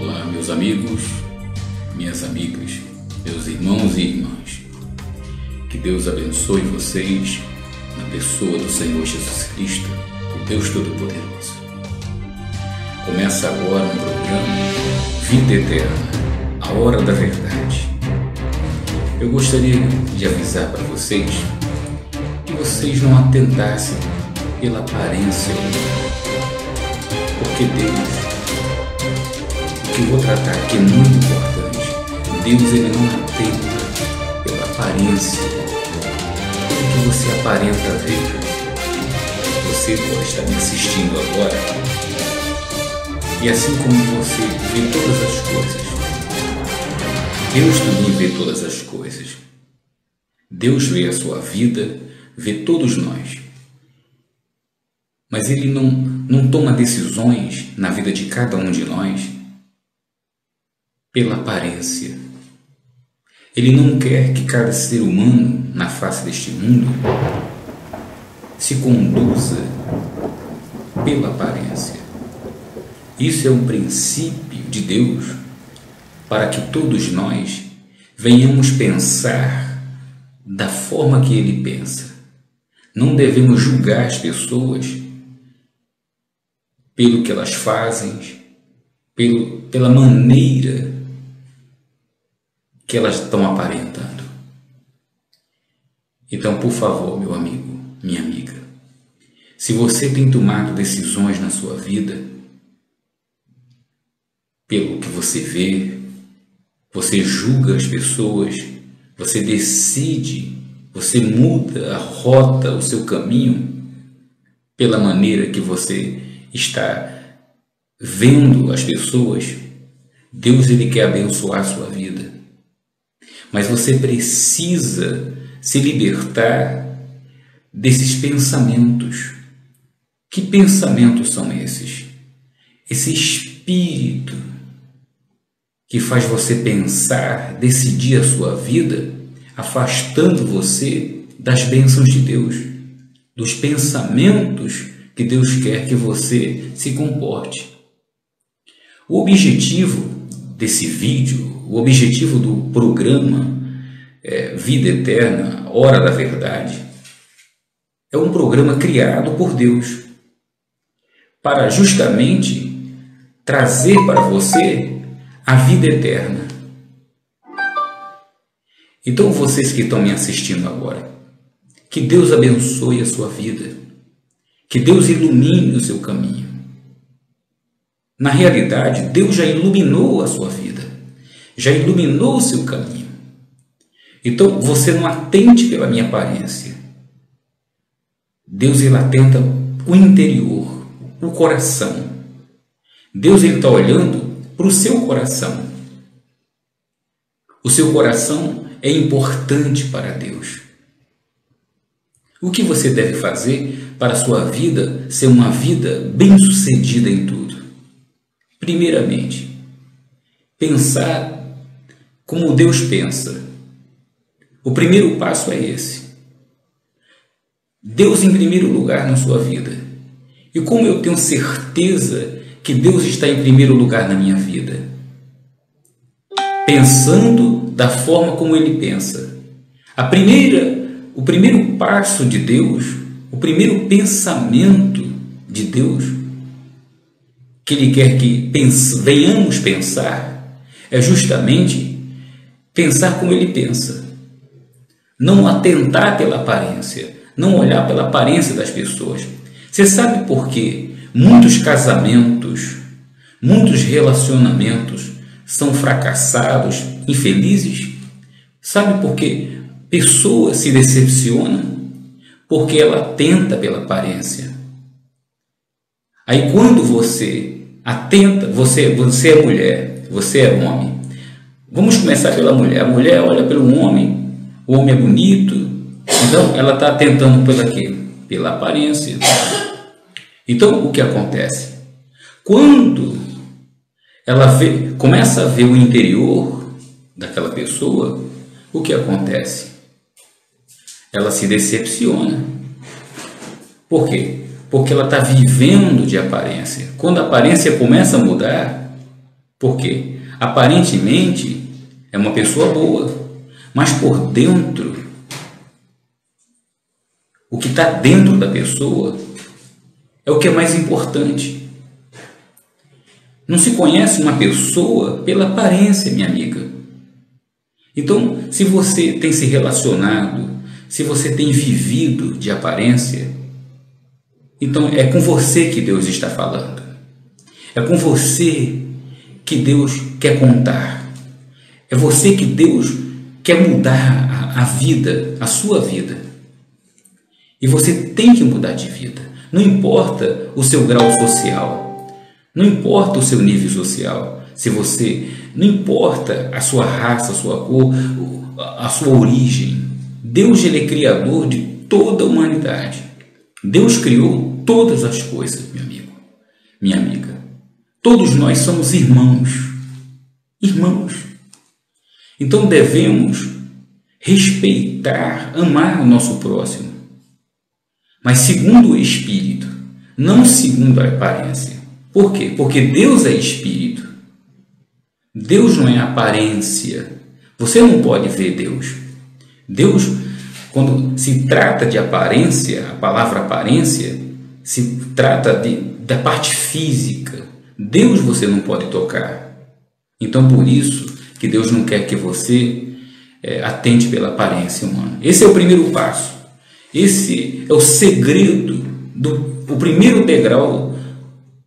Olá, meus amigos, minhas amigas, meus irmãos e irmãs. Que Deus abençoe vocês na pessoa do Senhor Jesus Cristo, o Deus Todo-Poderoso. Começa agora um programa Vida Eterna, a Hora da Verdade. Eu gostaria de avisar para vocês que vocês não atentassem pela aparência, porque Deus, o que eu vou tratar aqui é muito importante. Deus, ele não atenta pela aparência, pelo que você aparenta ver. Você pode estar me assistindo agora, e assim como você vê todas as coisas, Deus também vê todas as coisas. Deus vê a sua vida, vê todos nós. Mas Ele não toma decisões na vida de cada um de nós pela aparência. Ele não quer que cada ser humano na face deste mundo se conduza pela aparência. Isso é um princípio de Deus para que todos nós venhamos pensar da forma que Ele pensa. Não devemos julgar as pessoas pelo que elas fazem, pela maneira que elas estão aparentando. Então, por favor, meu amigo, minha amiga, se você tem tomado decisões na sua vida pelo que você vê, você julga as pessoas, você decide, você muda a rota, o seu caminho, pela maneira que você está vendo as pessoas, Deus, ele quer abençoar a sua vida. Mas você precisa se libertar desses pensamentos. Que pensamentos são esses? Esse espírito que faz você pensar, decidir a sua vida, afastando você das bênçãos de Deus, dos pensamentos que Deus quer que você se comporte. O objetivo desse vídeo, o objetivo do programa Vida Eterna, Hora da Verdade, é um programa criado por Deus para justamente trazer para você a vida eterna. Então, vocês que estão me assistindo agora, que Deus abençoe a sua vida, que Deus ilumine o seu caminho. Na realidade, Deus já iluminou a sua vida, já iluminou o seu caminho. Então, você não atente pela minha aparência. Deus, ele atenta o interior, o coração. Deus, ele está olhando para o seu coração. O seu coração é importante para Deus. O que você deve fazer para a sua vida ser uma vida bem-sucedida em tudo? Primeiramente, pensar como Deus pensa. O primeiro passo é esse. Deus em primeiro lugar na sua vida. E como eu tenho certeza que Deus está em primeiro lugar na minha vida? Pensando da forma como Ele pensa. O primeiro passo de Deus, o primeiro pensamento de Deus, que Ele quer que venhamos pensar, é justamente pensar como Ele pensa. Não atentar pela aparência, não olhar pela aparência das pessoas. Você sabe por quê? Muitos casamentos, muitos relacionamentos são fracassados, infelizes. Sabe por quê? Pessoas se decepcionam porque ela atenta pela aparência. Aí quando você atenta, você é mulher, você é homem. Vamos começar pela mulher. A mulher olha pelo homem, o homem é bonito, então ela está atentando pela quê? Pela aparência. Então o que acontece? Quando ela começa a ver o interior daquela pessoa, o que acontece? Ela se decepciona. Por quê? Porque ela está vivendo de aparência. Quando a aparência começa a mudar, Por quê? Aparentemente é uma pessoa boa, mas por dentro, o que está dentro da pessoa é o que é mais importante. Não se conhece uma pessoa pela aparência, minha amiga. Então, se você tem se relacionado, se você tem vivido de aparência, então é com você que Deus está falando. É com você que Deus quer contar. É você que Deus quer mudar a vida, a sua vida. E você tem que mudar de vida. Não importa o seu grau social, não importa o seu nível social, não importa a sua raça, a sua cor, a sua origem. Deus, ele é criador de toda a humanidade. Deus criou todas as coisas, meu amigo, minha amiga. Todos nós somos irmãos. Irmãos. Então devemos respeitar, amar o nosso próximo, mas segundo o Espírito, não segundo a aparência. Por quê? Porque Deus é Espírito. Deus não é aparência. Você não pode ver Deus. Deus, quando se trata de aparência, a palavra aparência, se trata da parte física. Deus você não pode tocar. Então, por isso que Deus não quer que você atente pela aparência humana. Esse é o primeiro passo. Esse é o segredo, o primeiro degrau,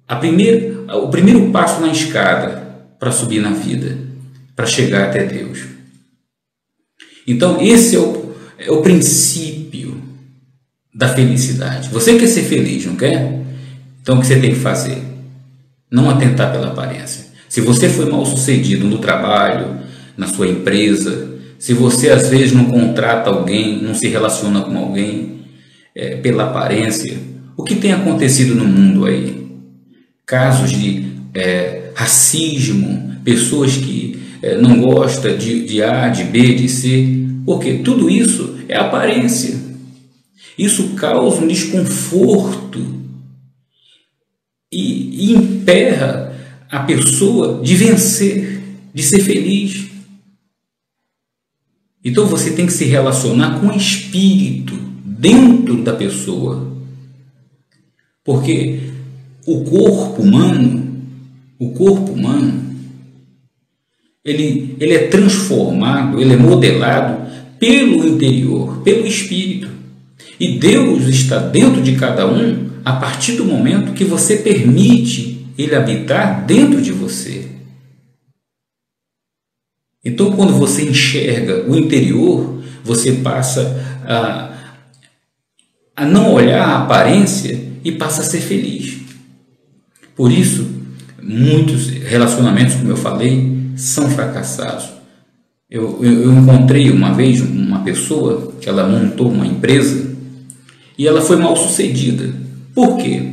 o primeiro passo na escada para subir na vida, para chegar até Deus. Então, esse é o princípio da felicidade. Você quer ser feliz, não quer? Então, o que você tem que fazer? Não atentar pela aparência. Se você foi mal sucedido no trabalho, na sua empresa, se você às vezes não contrata alguém, não se relaciona com alguém pela aparência, o que tem acontecido no mundo aí? Casos de racismo, pessoas que não gostam de A, de B, de C, porque tudo isso é aparência. Isso causa um desconforto e emperra a pessoa de vencer, de ser feliz. Então você tem que se relacionar com o espírito dentro da pessoa. Porque o corpo humano, ele é transformado, ele é modelado pelo interior, pelo espírito. E Deus está dentro de cada um a partir do momento que você permite ele habitar dentro de você. Então, quando você enxerga o interior, você passa a não olhar a aparência e passa a ser feliz. Por isso, muitos relacionamentos, como eu falei, são fracassados. Eu encontrei uma vez uma pessoa que ela montou uma empresa e ela foi mal sucedida. Por quê?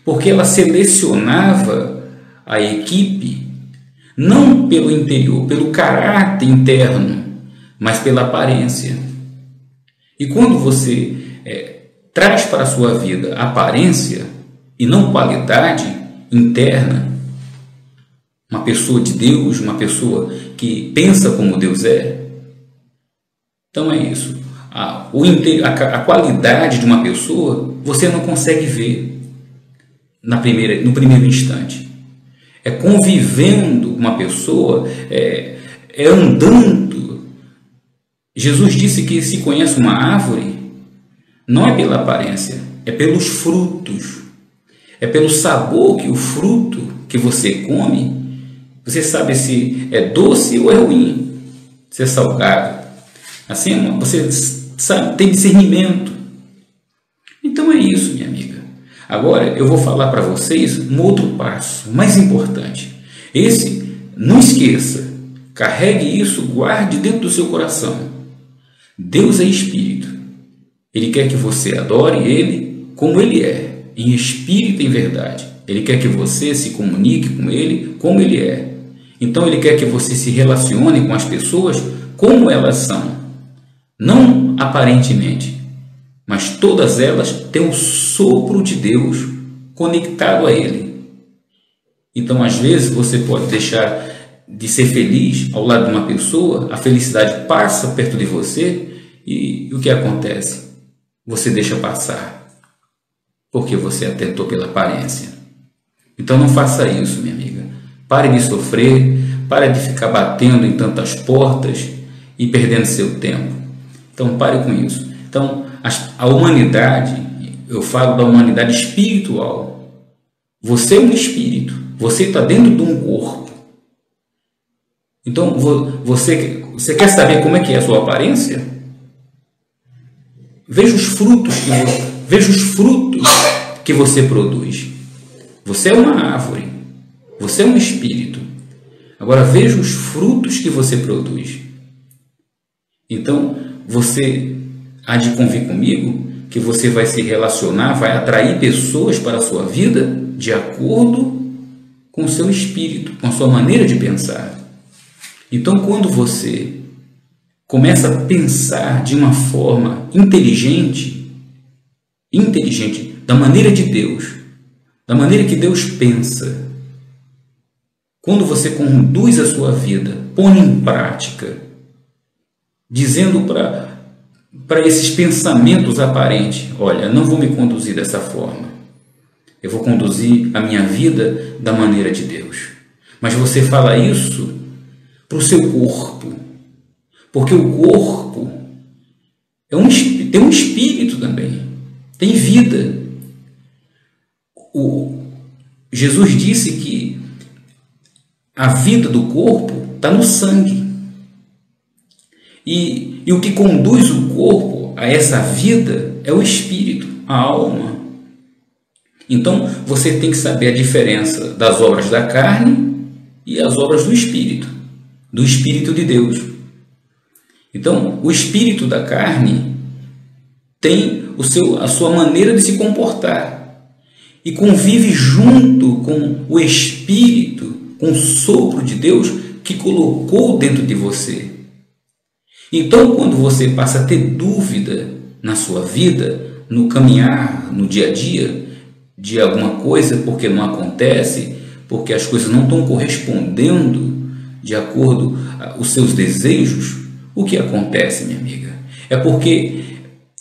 Porque ela selecionava a equipe não pelo interior, pelo caráter interno, mas pela aparência. E quando você traz para a sua vida aparência e não qualidade interna, uma pessoa de Deus, uma pessoa que pensa como Deus é, então é isso. A qualidade de uma pessoa você não consegue ver no primeiro instante. É convivendo com uma pessoa, é andando. Jesus disse que se conhece uma árvore, não é pela aparência, é pelos frutos. É pelo sabor que o fruto que você come, você sabe se é doce ou é ruim, se é salgado. Assim, você sabe, tem discernimento. Então é isso, minha amiga. Agora eu vou falar para vocês um outro passo, mais importante. Esse, não esqueça, carregue isso, guarde dentro do seu coração. Deus é Espírito. Ele quer que você adore Ele como Ele é, em espírito e em verdade. Ele quer que você se comunique com Ele como Ele é. Então Ele quer que você se relacione com as pessoas como elas são. Não aparentemente, mas todas elas têm o sopro de Deus conectado a Ele. Então, às vezes, você pode deixar de ser feliz ao lado de uma pessoa, a felicidade passa perto de você e o que acontece? Você deixa passar, porque você atentou pela aparência. Então não faça isso, minha amiga. Pare de sofrer, pare de ficar batendo em tantas portas e perdendo seu tempo. Então pare com isso. Então a humanidade, eu falo da humanidade espiritual. Você é um espírito, você está dentro de um corpo. Então você quer saber como é que é a sua aparência? Veja os frutos que você produz. Você é uma árvore, você é um espírito. Agora veja os frutos que você produz. Então você há de convir comigo que você vai se relacionar, vai atrair pessoas para a sua vida de acordo com o seu espírito, com a sua maneira de pensar. Então quando você começa a pensar de uma forma inteligente, da maneira de Deus, da maneira que Deus pensa, quando você conduz a sua vida, põe em prática, dizendo para esses pensamentos aparentes, olha, não vou me conduzir dessa forma, eu vou conduzir a minha vida da maneira de Deus. Mas você fala isso para o seu corpo, porque o corpo tem um espírito também, tem vida. Jesus disse que a vida do corpo está no sangue. E o que conduz o corpo a essa vida é o espírito, a alma. Então você tem que saber a diferença das obras da carne e as obras do Espírito de Deus. Então o espírito da carne tem a sua maneira de se comportar e convive junto com o Espírito, com o sopro de Deus que colocou dentro de você. Então, quando você passa a ter dúvida na sua vida, no caminhar, no dia a dia, de alguma coisa, porque não acontece, porque as coisas não estão correspondendo de acordo aos seus desejos, o que acontece, minha amiga? É porque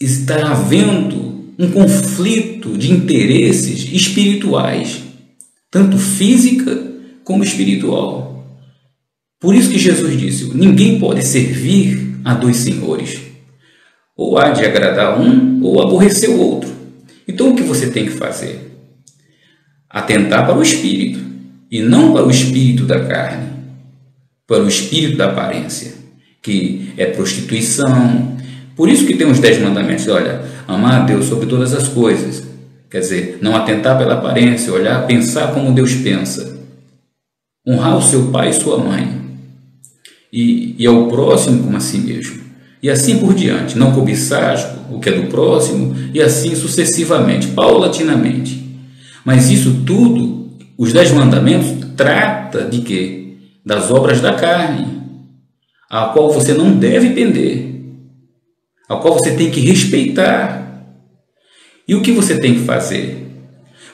está havendo um conflito de interesses espirituais, tanto física como espiritual. Por isso que Jesus disse, ninguém pode servir a dois senhores. Ou há de agradar um, ou aborrecer o outro. Então o que você tem que fazer? Atentar para o espírito, e não para o espírito da carne, para o espírito da aparência, que é prostituição. Por isso que tem os 10 mandamentos, olha, amar a Deus sobre todas as coisas, quer dizer, não atentar pela aparência, olhar, pensar como Deus pensa, honrar o seu pai e sua mãe, e ao próximo como a si mesmo, e assim por diante, não cobiçar o que é do próximo, e assim sucessivamente, paulatinamente. Mas isso tudo, os 10 mandamentos, trata de quê? Das obras da carne, a qual você não deve pender, a qual você tem que respeitar. E o que você tem que fazer?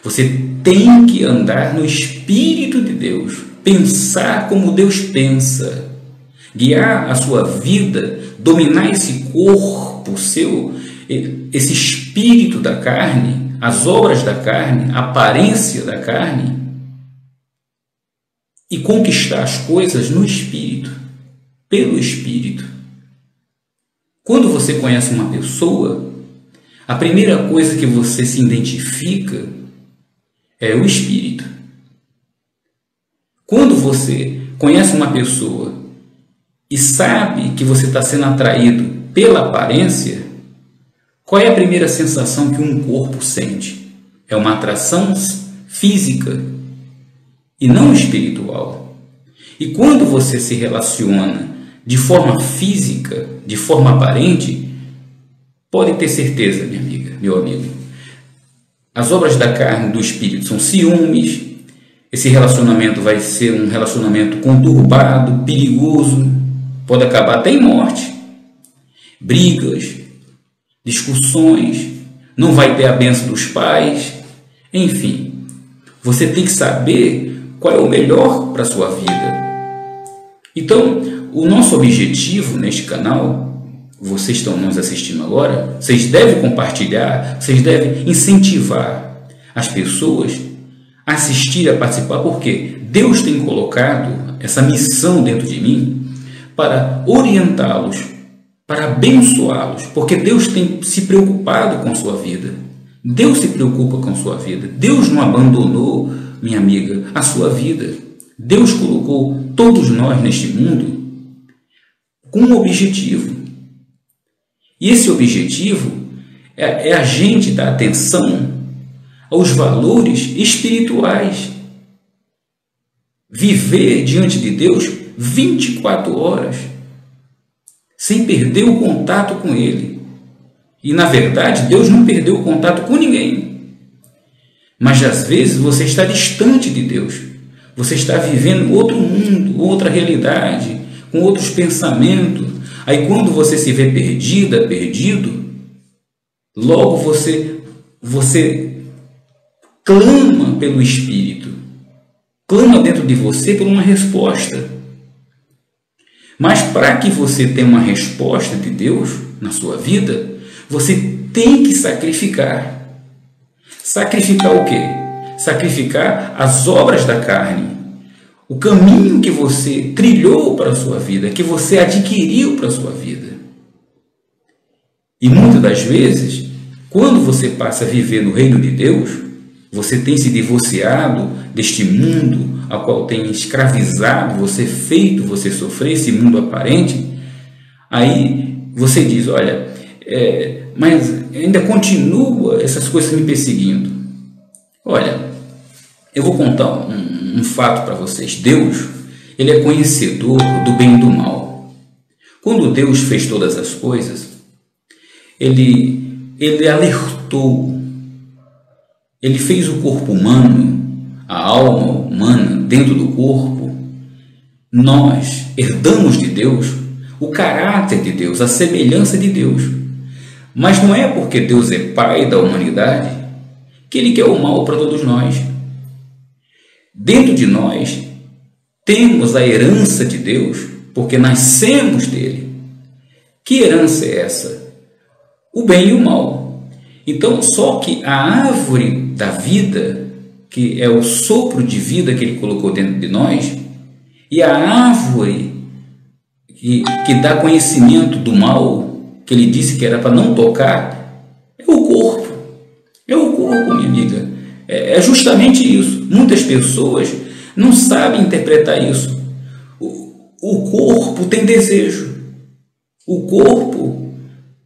Você tem que andar no Espírito de Deus, pensar como Deus pensa, guiar a sua vida, dominar esse corpo seu, esse espírito da carne, as obras da carne, a aparência da carne, e conquistar as coisas no Espírito, pelo Espírito. Quando você conhece uma pessoa, a primeira coisa que você se identifica é o Espírito. Quando você conhece uma pessoa e sabe que você está sendo atraído pela aparência, qual é a primeira sensação que um corpo sente? É uma atração física e não espiritual. E quando você se relaciona de forma física, de forma aparente, pode ter certeza, minha amiga, meu amigo, as obras da carne e do espírito são ciúmes, esse relacionamento vai ser um relacionamento conturbado, perigoso, pode acabar até em morte, brigas, discussões, não vai ter a bênção dos pais, enfim, você tem que saber qual é o melhor para a sua vida. Então, o nosso objetivo neste canal, vocês estão nos assistindo agora, vocês devem compartilhar, vocês devem incentivar as pessoas a assistir, a participar, porque Deus tem colocado essa missão dentro de mim para orientá-los, para abençoá-los, porque Deus tem se preocupado com a sua vida. Deus se preocupa com a sua vida. Deus não abandonou, minha amiga, a sua vida. Deus colocou todos nós neste mundo com um objetivo. E esse objetivo é a gente dar atenção aos valores espirituais. Viver diante de Deus 24 horas, sem perder o contato com Ele. E, na verdade, Deus não perdeu o contato com ninguém. Mas, às vezes, você está distante de Deus. Você está vivendo outro mundo, outra realidade, com outros pensamentos. Aí, quando você se vê perdida, perdido, logo você clama pelo Espírito. Clama dentro de você por uma resposta. Mas para que você tenha uma resposta de Deus na sua vida, você tem que sacrificar. Sacrificar o quê? Sacrificar as obras da carne. O caminho que você trilhou para a sua vida, que você adquiriu para a sua vida. E muitas das vezes, quando você passa a viver no reino de Deus, você tem se divorciado deste mundo ao qual tem escravizado, você feito, você sofrer esse mundo aparente. Aí você diz, olha, mas ainda continua essas coisas me perseguindo. Olha, eu vou contar um fato para vocês. Deus, Ele é conhecedor do bem e do mal. Quando Deus fez todas as coisas, Ele alertou. Ele fez o corpo humano, a alma humana dentro do corpo. Nós herdamos de Deus o caráter de Deus, a semelhança de Deus. Mas não é porque Deus é Pai da humanidade que Ele quer o mal para todos nós. Dentro de nós temos a herança de Deus, porque nascemos dele. Que herança é essa? O bem e o mal. Então, só que a árvore da vida, que é o sopro de vida que Ele colocou dentro de nós, e a árvore que dá conhecimento do mal, que Ele disse que era para não tocar, é o corpo. É o corpo, minha amiga. É justamente isso. Muitas pessoas não sabem interpretar isso. O corpo tem desejo. O corpo,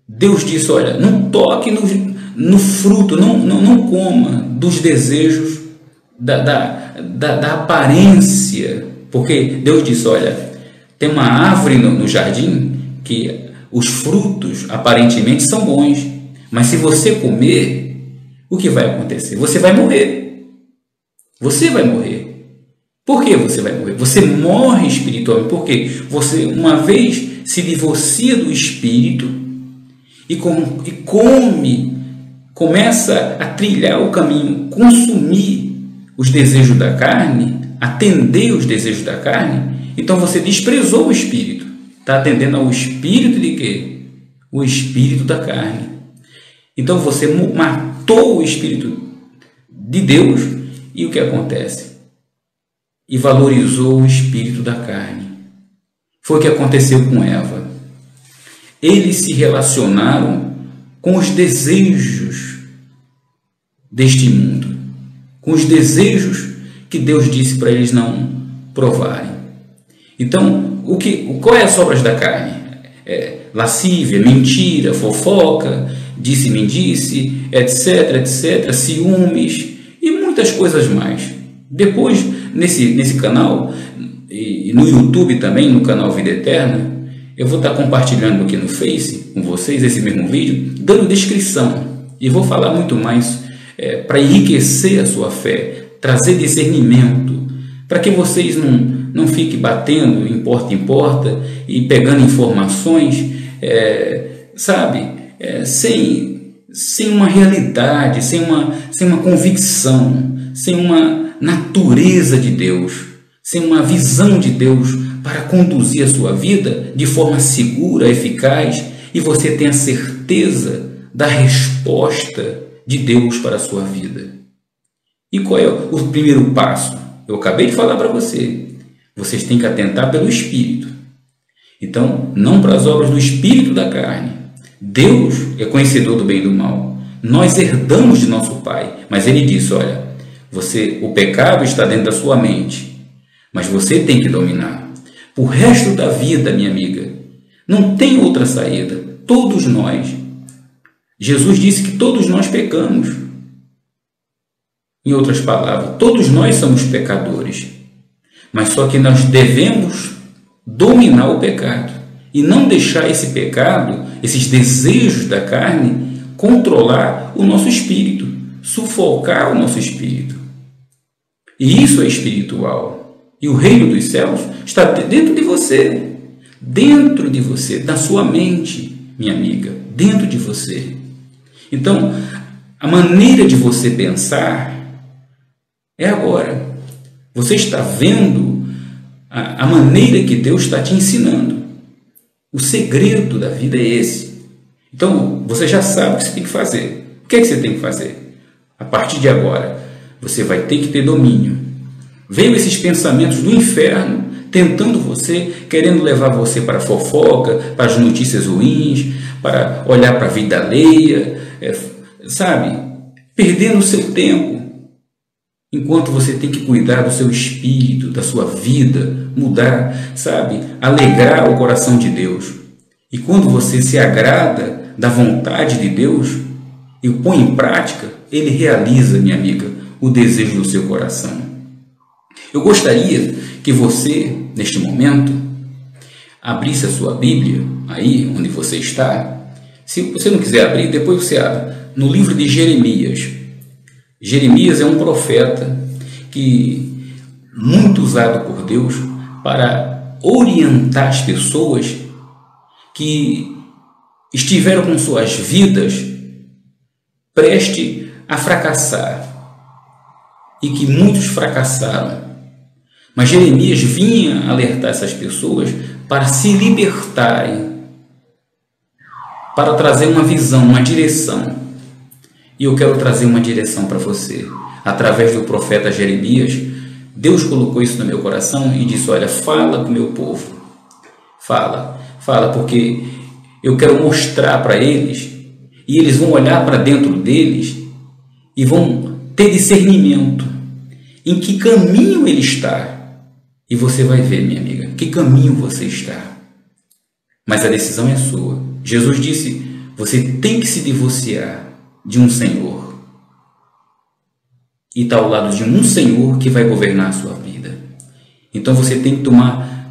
Deus disse, olha, não toque no fruto, não coma dos desejos da aparência. Porque Deus disse, olha, tem uma árvore no jardim que os frutos aparentemente são bons, mas se você comer, o que vai acontecer? Você vai morrer. Você vai morrer. Por que você vai morrer? Você morre espiritualmente. Porque você, uma vez se divorcia do espírito e come, começa a trilhar o caminho, consumir os desejos da carne, atender os desejos da carne, então você desprezou o espírito. Está atendendo ao espírito de quê? O espírito da carne. Então você matou o espírito de Deus e o que acontece? E valorizou o espírito da carne. Foi o que aconteceu com Eva. Eles se relacionaram com os desejos deste mundo, com os desejos que Deus disse para eles não provarem. Então, qual é as obras da carne? Lascívia, mentira, fofoca, disse-me-disse, etc, etc, ciúmes e muitas coisas mais. Depois, nesse canal, e no YouTube também, no canal Vida Eterna, eu vou estar compartilhando aqui no Face com vocês esse mesmo vídeo, dando descrição. E vou falar muito mais para enriquecer a sua fé, trazer discernimento, para que vocês não fiquem batendo em porta e pegando informações, sem uma realidade, sem uma convicção, sem uma natureza de Deus, sem uma visão de Deus para conduzir a sua vida de forma segura, eficaz, e você tem a certeza da resposta de Deus para a sua vida. E qual é o primeiro passo? Eu acabei de falar para você. Vocês têm que atentar pelo Espírito. Então, não para as obras do Espírito da carne. Deus é conhecedor do bem e do mal. Nós herdamos de nosso Pai. Mas Ele disse, olha, o pecado está dentro da sua mente, mas você tem que dominar. O resto da vida, minha amiga, não tem outra saída. Todos nós. Jesus disse que todos nós pecamos. Em outras palavras, todos nós somos pecadores. Mas só que nós devemos dominar o pecado e não deixar esse pecado, esses desejos da carne, controlar o nosso espírito, sufocar o nosso espírito. E isso é espiritual. E o reino dos céus está dentro de você, da sua mente, minha amiga, dentro de você. Então, a maneira de você pensar é agora. Você está vendo a maneira que Deus está te ensinando. O segredo da vida é esse. Então, você já sabe o que você tem que fazer. O que é que você tem que fazer? A partir de agora, você vai ter que ter domínio. Veio esses pensamentos do inferno, tentando você, querendo levar você para a fofoca, para as notícias ruins, para olhar para a vida alheia, sabe? Perdendo o seu tempo. Enquanto você tem que cuidar do seu espírito, da sua vida, mudar, sabe? Alegrar o coração de Deus. E quando você se agrada da vontade de Deus e o põe em prática, Ele realiza, minha amiga, o desejo do seu coração. Eu gostaria que você, neste momento, abrisse a sua Bíblia, aí onde você está. Se você não quiser abrir, depois você abre. No livro de Jeremias. Jeremias é um profeta que muito usado por Deus para orientar as pessoas que estiveram com suas vidas prestes a fracassar e que muitos fracassaram. Mas Jeremias vinha alertar essas pessoas para se libertarem, para trazer uma visão, uma direção. E eu quero trazer uma direção para você. Através do profeta Jeremias, Deus colocou isso no meu coração e disse, olha, fala com o meu povo. Fala, porque eu quero mostrar para eles, e eles vão olhar para dentro deles e vão ter discernimento em que caminho ele está. E você vai ver, minha amiga, que caminho você está. Mas a decisão é sua. Jesus disse, você tem que se divorciar de um Senhor e está ao lado de um Senhor que vai governar a sua vida. Então você tem que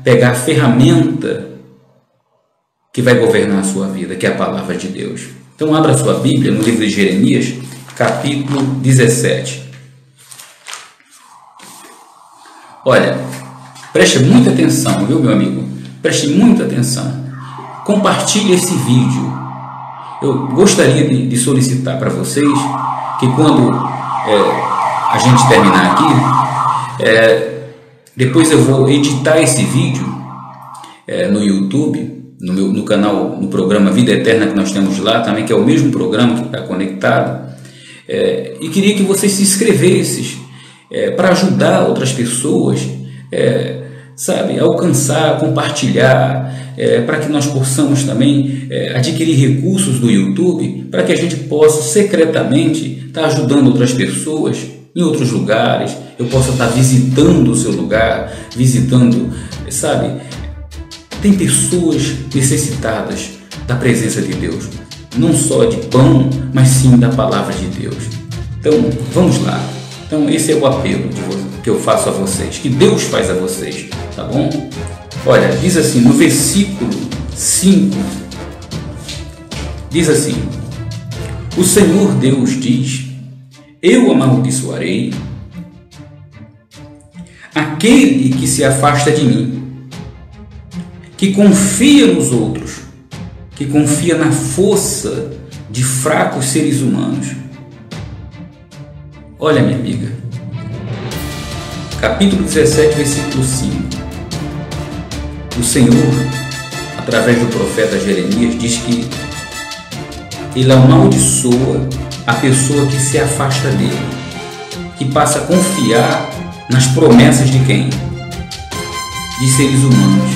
pegar a ferramenta que vai governar a sua vida, que é a palavra de Deus. Então abra sua Bíblia no livro de Jeremias, capítulo 17. Olha, preste muita atenção, viu, meu amigo? Preste muita atenção. Compartilhe esse vídeo. Eu gostaria de solicitar para vocês que quando a gente terminar aqui, depois eu vou editar esse vídeo no YouTube, no canal, no programa Vida Eterna que nós temos lá também, que é o mesmo programa que está conectado, e queria que vocês se inscrevessem para ajudar outras pessoas, sabe, alcançar, compartilhar, para que nós possamos também adquirir recursos do YouTube, para que a gente possa secretamente estar ajudando outras pessoas em outros lugares. Eu possa estar visitando o seu lugar, sabe, tem pessoas necessitadas da presença de Deus, não só de pão, mas sim da palavra de Deus. Então vamos lá. Então esse é o apelo que eu faço a vocês, que Deus faz a vocês, tá bom? Olha, diz assim, no versículo 5, diz assim, o Senhor Deus diz, eu amaldiçoarei aquele que se afasta de mim, que confia nos outros, que confia na força de fracos seres humanos. Olha, minha amiga, capítulo 17, versículo 5. O Senhor, através do profeta Jeremias, diz que ele amaldiçoa a pessoa que se afasta dele, que passa a confiar nas promessas de quem? De seres humanos.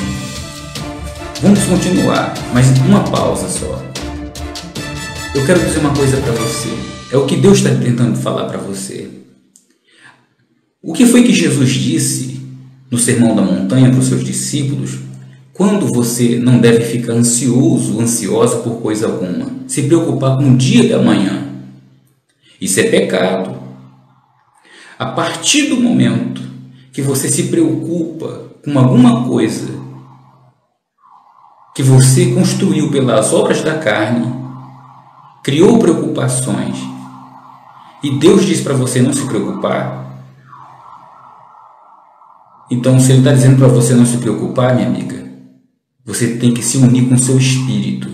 Vamos continuar, mas uma pausa só. Eu quero dizer uma coisa para você. É o que Deus está tentando falar para você. O que foi que Jesus disse no Sermão da Montanha para os seus discípulos? Quando você não deve ficar ansioso, ansiosa por coisa alguma, se preocupar com o dia da manhã. Isso é pecado. A partir do momento que você se preocupa com alguma coisa que você construiu pelas obras da carne, criou preocupações, e Deus diz para você não se preocupar, então se Ele está dizendo para você não se preocupar, minha amiga, você tem que se unir com o seu espírito,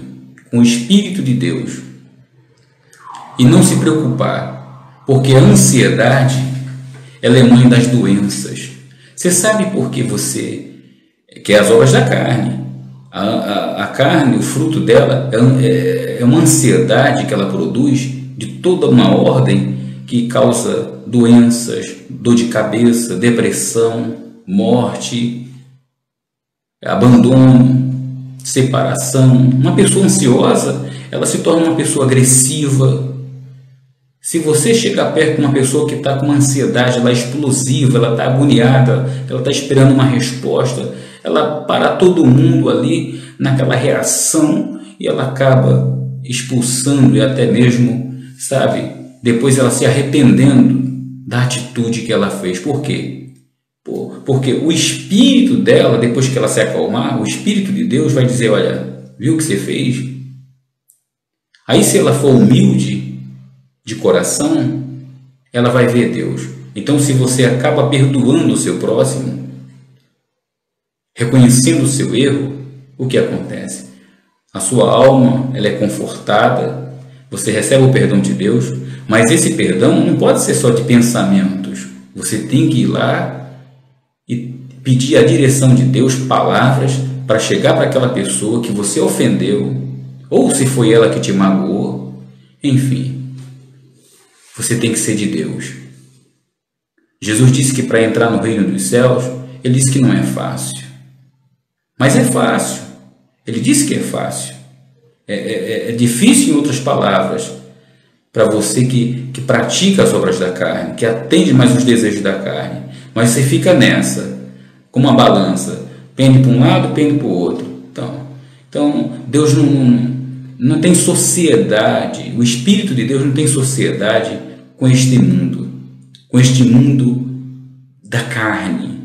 com o Espírito de Deus, e não se preocupar, porque a ansiedade, ela é mãe das doenças. Você sabe por que você quer as obras da carne? A carne, o fruto dela, é uma ansiedade que ela produz de toda uma ordem que causa doenças, dor de cabeça, depressão, morte, abandono, separação. Uma pessoa ansiosa, ela se torna uma pessoa agressiva. Se você chegar perto de uma pessoa que está com uma ansiedade, ela é explosiva, ela está agoniada, ela está esperando uma resposta, ela para todo mundo ali naquela reação e ela acaba expulsando e até mesmo, sabe, depois ela se arrependendo da atitude que ela fez. Por quê? Porque o espírito dela, depois que ela se acalmar, o Espírito de Deus vai dizer, olha, viu o que você fez? Aí se ela for humilde de coração, ela vai ver Deus. Então se você acaba perdoando o seu próximo, reconhecendo o seu erro, o que acontece? A sua alma, ela é confortada, você recebe o perdão de Deus, mas esse perdão não pode ser só de pensamentos. Você tem que ir lá e pedir a direção de Deus, palavras, para chegar para aquela pessoa que você ofendeu, ou se foi ela que te magoou, enfim, você tem que ser de Deus. Jesus disse que para entrar no reino dos céus, Ele disse que não é fácil. Mas é fácil. Ele disse que é fácil. É difícil, em outras palavras, para você que pratica as obras da carne, que atende mais os desejos da carne. Mas você fica nessa, como uma balança, pende para um lado, pende para o outro. Então Deus não tem sociedade, o Espírito de Deus não tem sociedade com este mundo da carne,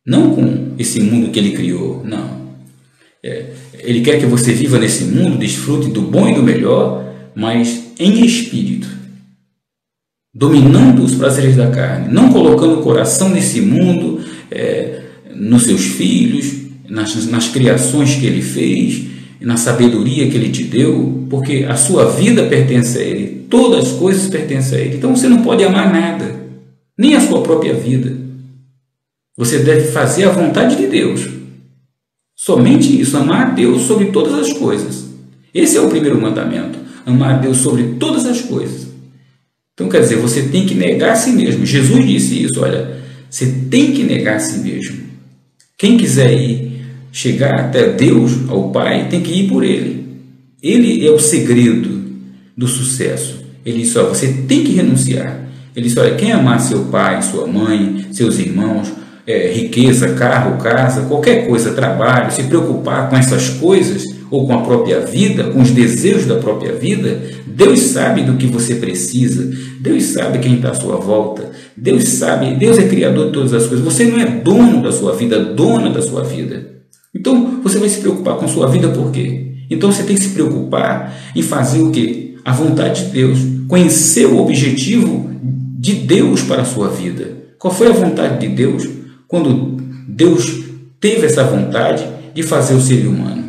não com esse mundo que Ele criou, não. Ele quer que você viva nesse mundo, desfrute do bom e do melhor, mas em espírito, dominando os prazeres da carne, não colocando o coração nesse mundo, nos seus filhos, nas criações que Ele fez, na sabedoria que Ele te deu, porque a sua vida pertence a Ele, todas as coisas pertencem a Ele. Então você não pode amar nada, nem a sua própria vida. Você deve fazer a vontade de Deus. Somente isso, amar a Deus sobre todas as coisas. Esse é o primeiro mandamento, amar a Deus sobre todas as coisas. Então quer dizer, você tem que negar a si mesmo. Jesus disse isso, olha, você tem que negar a si mesmo. Quem quiser chegar até Deus, ao Pai, tem que ir por Ele. Ele é o segredo do sucesso. Ele disse, olha, você tem que renunciar. Ele disse, olha, quem amar seu pai, sua mãe, seus irmãos, riqueza, carro, casa, qualquer coisa, trabalho, se preocupar com essas coisas, ou com a própria vida, com os desejos da própria vida, Deus sabe do que você precisa, Deus sabe quem está à sua volta, Deus sabe, Deus é criador de todas as coisas, você não é dono da sua vida, dona da sua vida. Então, você vai se preocupar com a sua vida por quê? Então, você tem que se preocupar em fazer o quê? A vontade de Deus, conhecer o objetivo de Deus para a sua vida. Qual foi a vontade de Deus quando Deus teve essa vontade de fazer o ser humano?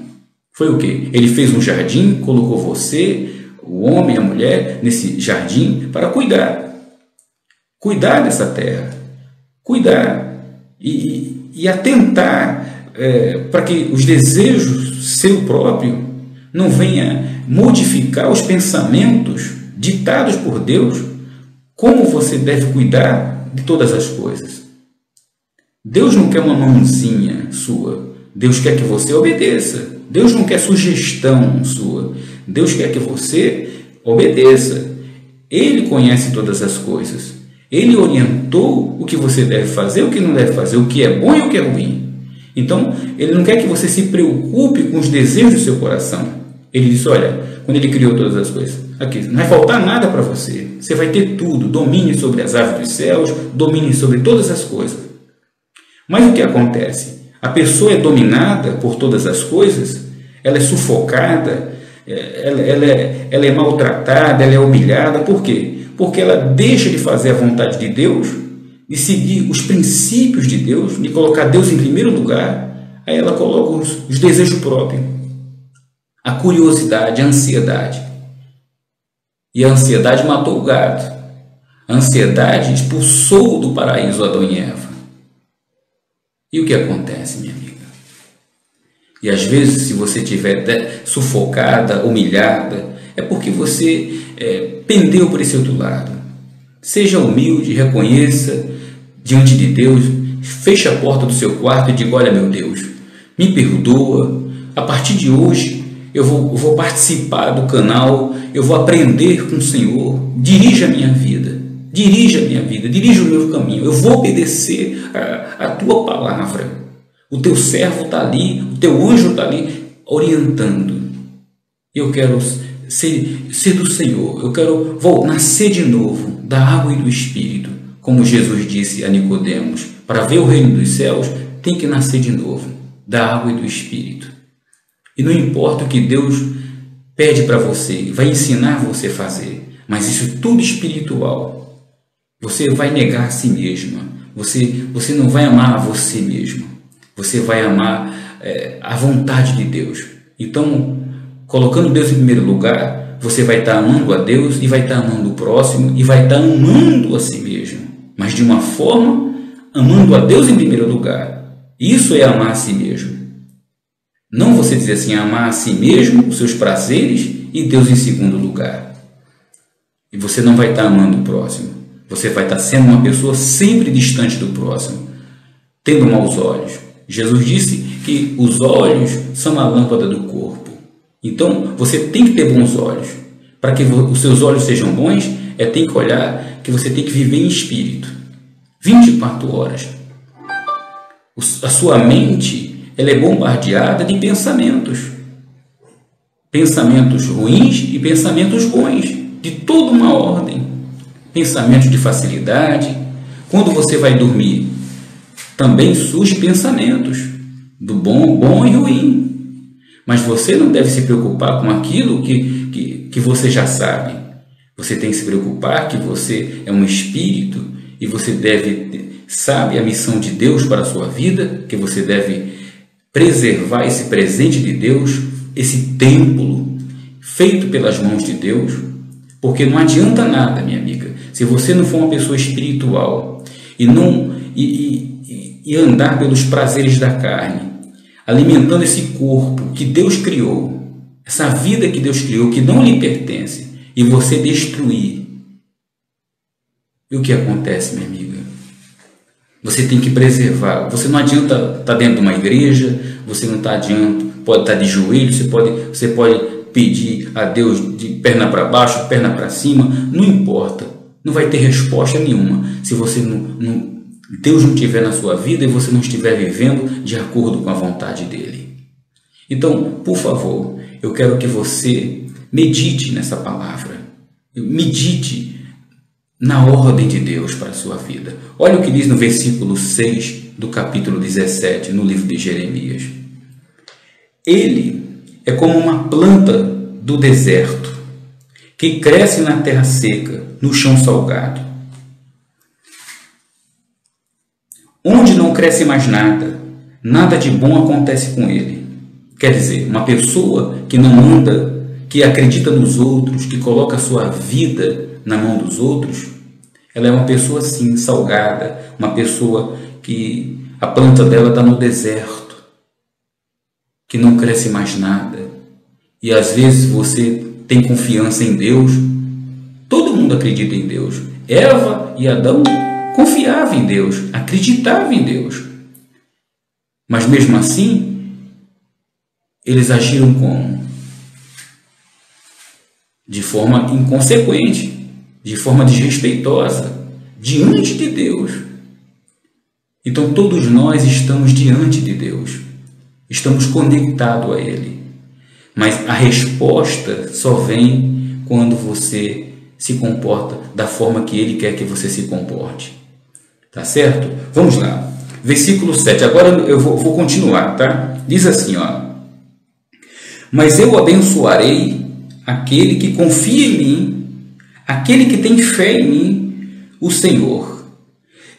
Foi o quê? Ele fez um jardim, colocou você, o homem e a mulher, nesse jardim para cuidar dessa terra, cuidar e atentar para que os desejos seu próprio não venha modificar os pensamentos ditados por Deus, como você deve cuidar de todas as coisas. Deus não quer uma mãozinha sua, Deus quer que você obedeça. Deus não quer sugestão sua, Deus quer que você obedeça. Ele conhece todas as coisas, Ele orientou o que você deve fazer, o que não deve fazer, o que é bom e o que é ruim. Então, Ele não quer que você se preocupe com os desejos do seu coração. Ele disse, olha, quando Ele criou todas as coisas, aqui, não vai faltar nada para você, você vai ter tudo, domine sobre as aves dos céus, domine sobre todas as coisas. Mas o que acontece? A pessoa é dominada por todas as coisas, ela é sufocada, ela é maltratada, ela é humilhada. Por quê? Porque ela deixa de fazer a vontade de Deus, de seguir os princípios de Deus, de colocar Deus em primeiro lugar. Aí ela coloca os desejos próprios, a curiosidade, a ansiedade. E a ansiedade matou o gato. A ansiedade expulsou do paraíso Adão e Eva. E o que acontece, minha amiga? E às vezes, se você estiver sufocada, humilhada, é porque você pendeu por esse outro lado. Seja humilde, reconheça diante de Deus, feche a porta do seu quarto e diga, olha, meu Deus, me perdoa, a partir de hoje eu vou participar do canal, eu vou aprender com o Senhor, dirija a minha vida, dirija o meu caminho, eu vou obedecer a tua palavra. O teu servo está ali, o teu anjo está ali, orientando. Eu quero ser do Senhor, eu quero nascer de novo, da água e do Espírito. Como Jesus disse a Nicodemos, para ver o reino dos céus, tem que nascer de novo, da água e do Espírito. E não importa o que Deus pede para você, vai ensinar você a fazer, mas isso tudo espiritual. Você vai negar a si mesma, você não vai amar a você mesmo, você vai amar a vontade de Deus. Então, colocando Deus em primeiro lugar, você vai estar amando a Deus e vai estar amando o próximo e vai estar amando a si mesmo, mas de uma forma, amando a Deus em primeiro lugar. Isso é amar a si mesmo. Não você dizer assim, amar a si mesmo, os seus prazeres e Deus em segundo lugar. E você não vai estar amando o próximo. Você vai estar sendo uma pessoa sempre distante do próximo, tendo maus olhos. Jesus disse que os olhos são a lâmpada do corpo. Então, você tem que ter bons olhos. Para que os seus olhos sejam bons, tem que olhar que você tem que viver em espírito. 24 horas. A sua mente, ela é bombardeada de pensamentos. Pensamentos ruins e pensamentos bons, de toda uma ordem. Pensamentos de facilidade. Quando você vai dormir, também surgem pensamentos do bom e ruim. Mas você não deve se preocupar com aquilo que você já sabe. Você tem que se preocupar que você é um espírito e você sabe a missão de Deus para a sua vida, que você deve preservar esse presente de Deus, esse templo feito pelas mãos de Deus, porque não adianta nada, minha amiga, se você não for uma pessoa espiritual e andar pelos prazeres da carne, alimentando esse corpo que Deus criou, essa vida que Deus criou, que não lhe pertence, e você destruir. E o que acontece, minha amiga? Você tem que preservar. Você não adianta estar dentro de uma igreja, você não está adianta, pode estar de joelho, você pode pedir a Deus de perna para baixo, perna para cima, não importa. Não vai ter resposta nenhuma se Deus não estiver na sua vida e você não estiver vivendo de acordo com a vontade dele. Então, por favor, eu quero que você medite nessa palavra. Medite na ordem de Deus para a sua vida. Olha o que diz no versículo 6 do capítulo 17, no livro de Jeremias. Ele é como uma planta do deserto, que cresce na terra seca, no chão salgado, onde não cresce mais nada, nada de bom acontece com ele. Quer dizer, uma pessoa que não anda, que acredita nos outros, que coloca a sua vida na mão dos outros, ela é uma pessoa assim, salgada, uma pessoa que a planta dela está no deserto, que não cresce mais nada. E às vezes você tem confiança em Deus. Todo mundo acredita em Deus. Eva e Adão confiavam em Deus, acreditavam em Deus. Mas mesmo assim, eles agiram como? De forma inconsequente, de forma desrespeitosa, diante de Deus. Então todos nós estamos diante de Deus, estamos conectados a Ele. Mas a resposta só vem quando você se comporta da forma que Ele quer que você se comporte. Tá certo? Vamos lá. Versículo 7. Agora eu vou continuar, tá? Diz assim, ó. Mas eu abençoarei aquele que confia em mim, aquele que tem fé em mim, o Senhor.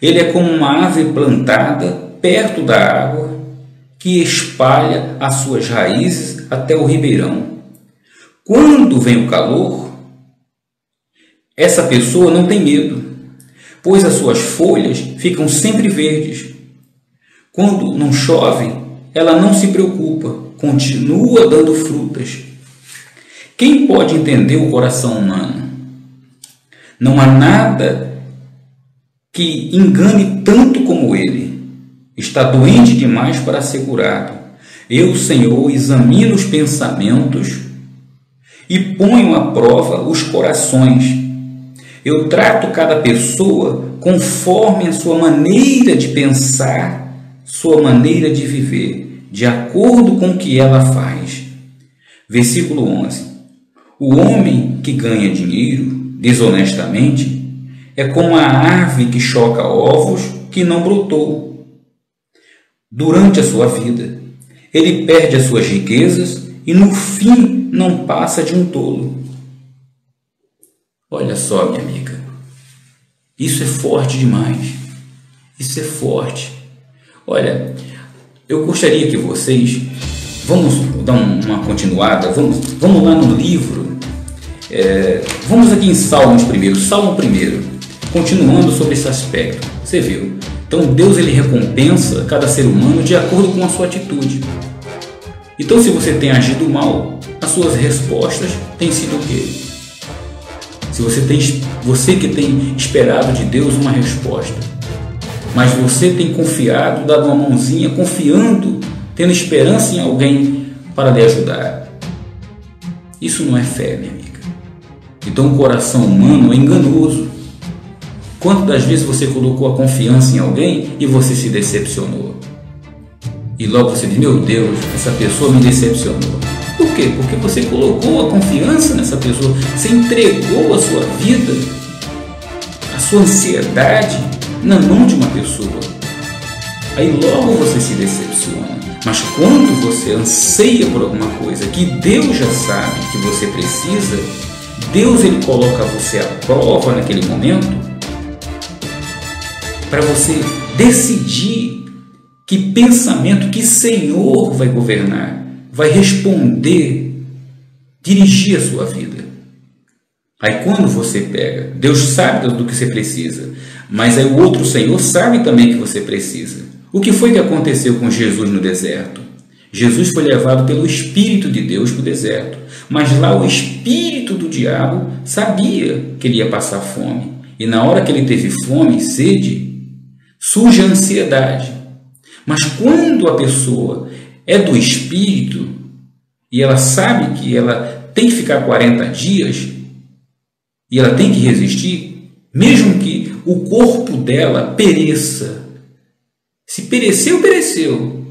Ele é como uma árvore plantada perto da água, que espalha as suas raízes até o ribeirão. Quando vem o calor, essa pessoa não tem medo, pois as suas folhas ficam sempre verdes. Quando não chove, ela não se preocupa, continua dando frutas. Quem pode entender o coração humano? Não há nada que engane tanto como ele. Está doente demais para ser curado. Eu, Senhor, examino os pensamentos e ponho à prova os corações. Eu trato cada pessoa conforme a sua maneira de pensar, sua maneira de viver, de acordo com o que ela faz. Versículo 11. O homem que ganha dinheiro desonestamente é como a árvore que choca ovos que não brotou. Durante a sua vida, ele perde as suas riquezas e no fim não passa de um tolo. Olha só, minha amiga, isso é forte demais. Isso é forte. Olha, eu gostaria que vocês, vamos dar uma continuada, vamos lá no livro, vamos aqui em Salmos primeiro, Salmo primeiro, continuando sobre esse aspecto. Você viu? Então Deus ele recompensa cada ser humano de acordo com a sua atitude. Então se você tem agido mal, as suas respostas têm sido o quê? Se você que tem esperado de Deus uma resposta, mas você tem confiado, dado uma mãozinha, confiando, tendo esperança em alguém para lhe ajudar. Isso não é fé, minha amiga. Então o coração humano é enganoso. Quantas das vezes você colocou a confiança em alguém e você se decepcionou? E logo você diz, meu Deus, essa pessoa me decepcionou. Por quê? Porque você colocou a confiança nessa pessoa, você entregou a sua vida, a sua ansiedade na mão de uma pessoa. Aí logo você se decepciona. Mas quando você anseia por alguma coisa que Deus já sabe que você precisa, Deus ele coloca você à prova naquele momento para você decidir que pensamento, que Senhor vai governar, vai responder, dirigir a sua vida. Aí quando você pega, Deus sabe do que você precisa, mas aí o outro Senhor sabe também que você precisa. O que foi que aconteceu com Jesus no deserto? Jesus foi levado pelo Espírito de Deus para o deserto, mas lá o espírito do diabo sabia que ele ia passar fome. E na hora que ele teve fome e sede, surge a ansiedade. Mas quando a pessoa é do Espírito e ela sabe que ela tem que ficar 40 dias e ela tem que resistir, mesmo que o corpo dela pereça. Se pereceu, pereceu.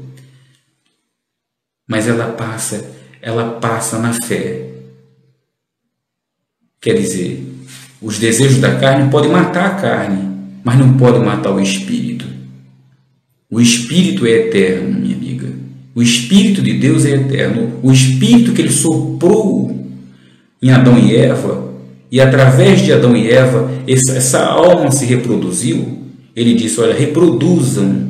Mas ela passa na fé. Quer dizer, os desejos da carne podem matar a carne, mas não podem matar o Espírito. O Espírito é eterno, minha amiga. O Espírito de Deus é eterno. O Espírito que ele soprou em Adão e Eva, e através de Adão e Eva, essa alma se reproduziu. Ele disse, olha, reproduzam,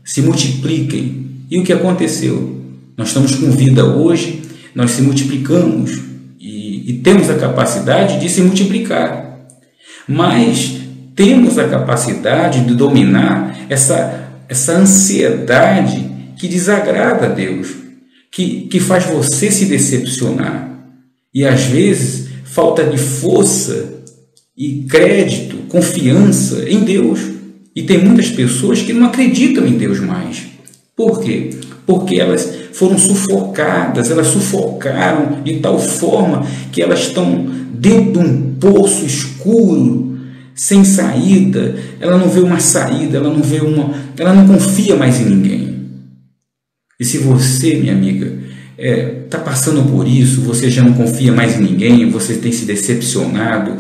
se multipliquem. E o que aconteceu? Nós estamos com vida hoje, nós se multiplicamos e temos a capacidade de se multiplicar. Mas temos a capacidade de dominar essa ansiedade que desagrada a Deus, que faz você se decepcionar. E às vezes falta de força e crédito, confiança em Deus. E tem muitas pessoas que não acreditam em Deus mais. Por quê? Porque elas foram sufocadas, elas sufocaram de tal forma que elas estão dentro de um poço escuro, sem saída. Ela não vê uma saída, ela não confia mais em ninguém. E se você, minha amiga, está passando por isso, você já não confia mais em ninguém, você tem se decepcionado,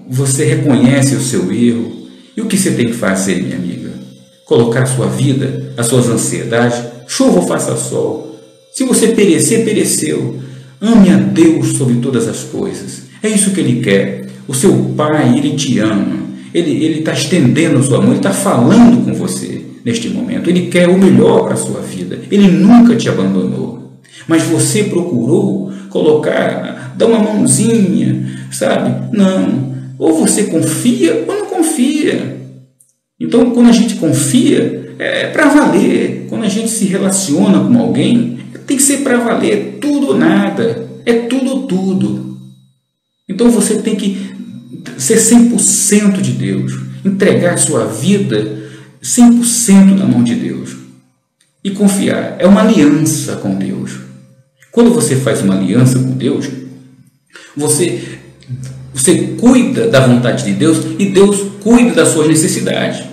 você reconhece o seu erro, e o que você tem que fazer, minha amiga? Colocar a sua vida, as suas ansiedades, chuva ou faça sol. Se você perecer, pereceu. Ame a Deus sobre todas as coisas. É isso que Ele quer. O seu Pai, Ele te ama. Ele está estendendo a sua mão, Ele está falando com você neste momento. Ele quer o melhor para a sua vida. Ele nunca te abandonou. Mas você procurou dar uma mãozinha, sabe? Não. Ou você confia ou não confia. Então, quando a gente confia, é para valer. Quando a gente se relaciona com alguém, tem que ser para valer. Tudo ou nada. É tudo ou tudo. Então, você tem que ser 100% de Deus. Entregar a sua vida 100% na mão de Deus. E confiar. É uma aliança com Deus. Quando você faz uma aliança com Deus, você cuida da vontade de Deus e Deus cuida das suas necessidades.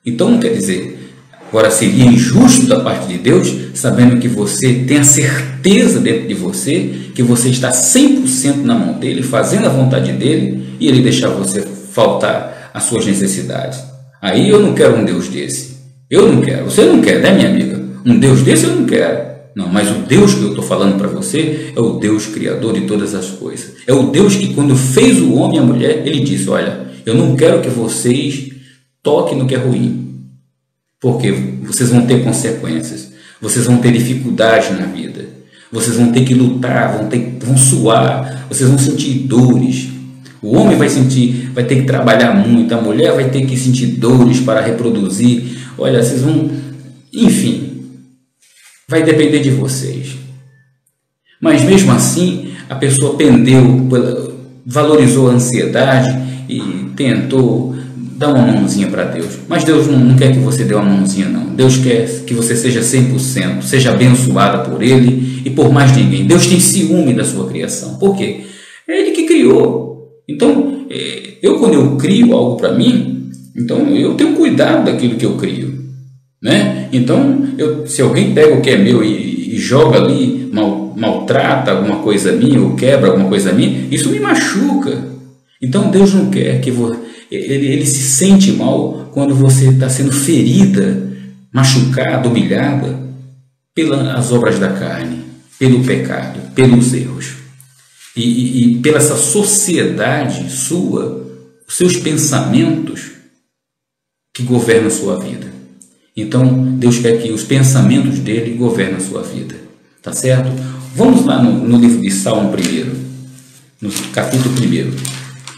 Então, não quer dizer, agora seria injusto da parte de Deus, sabendo que você tem a certeza dentro de você, que você está 100% na mão dEle, fazendo a vontade dEle, e Ele deixar você faltar as suas necessidades. Aí eu não quero um Deus desse. Eu não quero. Você não quer, né, minha amiga? Um Deus desse eu não quero. Não, mas o Deus que eu estou falando para você é o Deus criador de todas as coisas. É o Deus que, quando fez o homem e a mulher, Ele disse: olha, eu não quero que vocês toquem no que é ruim, porque vocês vão ter consequências, vocês vão ter dificuldades na vida, vocês vão ter que lutar, vão suar, vocês vão sentir dores. O homem vai ter que trabalhar muito, a mulher vai ter que sentir dores para reproduzir. Olha, vocês vão, enfim, vai depender de vocês. Mas mesmo assim, a pessoa valorizou a ansiedade e tentou dar uma mãozinha para Deus. Mas Deus não quer que você dê uma mãozinha, não. Deus quer que você seja 100%, seja abençoada por Ele e por mais ninguém. Deus tem ciúme da sua criação. Por quê? É Ele que criou. Então, quando eu crio algo para mim, então eu tenho cuidado daquilo que eu crio, né? Então, se alguém pega o que é meu e joga ali, maltrata alguma coisa minha ou quebra alguma coisa minha, isso me machuca. Então, Deus não quer que ele se sente mal quando você está sendo ferida, machucada, humilhada pelas obras da carne, pelo pecado, pelos erros. E pela essa sociedade sua, os seus pensamentos que governam a sua vida. Então, Deus quer que os pensamentos dele governem a sua vida. Tá certo? Vamos lá no livro de Salmo 1, no capítulo 1,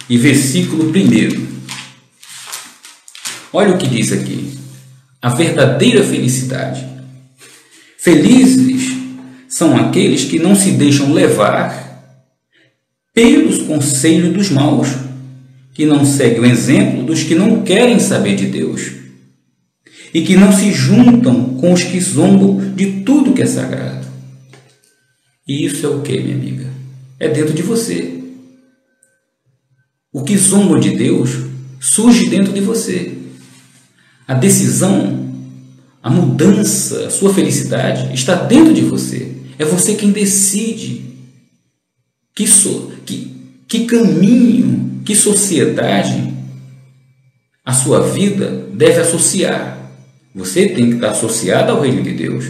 e versículo 1. Olha o que diz aqui. A verdadeira felicidade. Felizes são aqueles que não se deixam levar pelos conselhos dos maus, que não seguem o exemplo dos que não querem saber de Deus e que não se juntam com os que zombam de tudo que é sagrado. E isso é o que, minha amiga? É dentro de você. O que zomba de Deus surge dentro de você. A decisão, a mudança, a sua felicidade está dentro de você. É você quem decide que caminho, que sociedade a sua vida deve associar. Você tem que estar associado ao reino de Deus.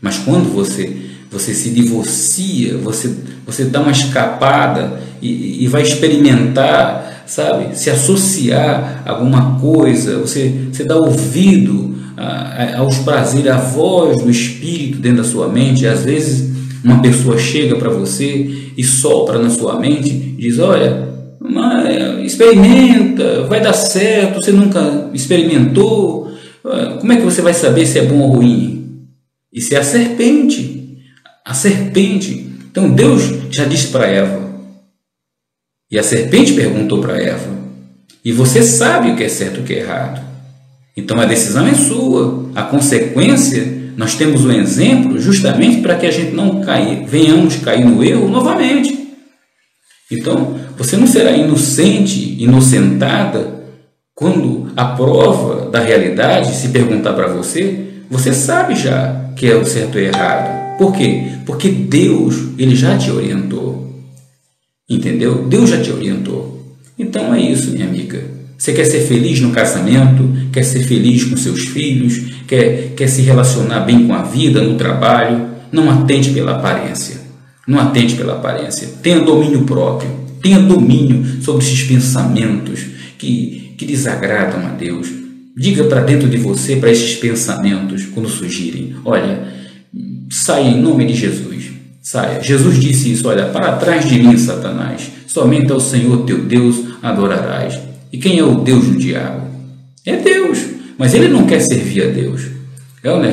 Mas quando você se divorcia, você dá uma escapada e vai experimentar, sabe, se associar a alguma coisa, você dá ouvido aos prazeres, à voz do Espírito dentro da sua mente. E às vezes uma pessoa chega para você e sopra na sua mente e diz: olha, experimenta, vai dar certo, você nunca experimentou, como é que você vai saber se é bom ou ruim? Isso é a serpente. A serpente. Então Deus já disse para Eva, e a serpente perguntou para Eva, e você sabe o que é certo e o que é errado. Então a decisão é sua. A consequência, nós temos um exemplo justamente para que a gente não venhamos cair no erro novamente. Então, você não será inocente, inocentada, quando a prova da realidade se perguntar para você, você sabe já que é o certo e errado. Por quê? Porque Deus, Ele já te orientou. Entendeu? Deus já te orientou. Então é isso, minha amiga. Você quer ser feliz no casamento, quer ser feliz com seus filhos, quer se relacionar bem com a vida, no trabalho, não atente pela aparência. Não atente pela aparência. Tenha domínio próprio. Tenha domínio sobre esses pensamentos que desagradam a Deus. Diga para dentro de você, para esses pensamentos, quando surgirem: olha, saia em nome de Jesus. Saia. Jesus disse isso: olha, para trás de mim, Satanás. Somente ao Senhor teu Deus adorarás. E quem é o Deus do diabo? É Deus. Mas ele não quer servir a Deus.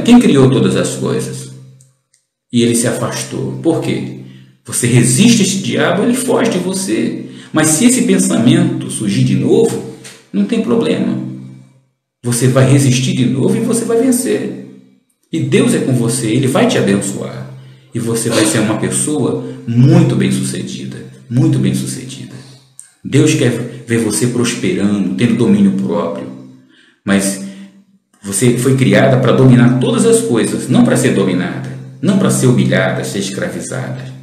Quem criou todas as coisas? E ele se afastou. Por quê? Você resiste a esse diabo, ele foge de você. Mas se esse pensamento surgir de novo, não tem problema. Você vai resistir de novo e você vai vencer. E Deus é com você, Ele vai te abençoar. E você vai ser uma pessoa muito bem-sucedida. Muito bem-sucedida. Deus quer ver você prosperando, tendo domínio próprio. Mas você foi criada para dominar todas as coisas, não para ser dominada, não para ser humilhada, ser escravizada.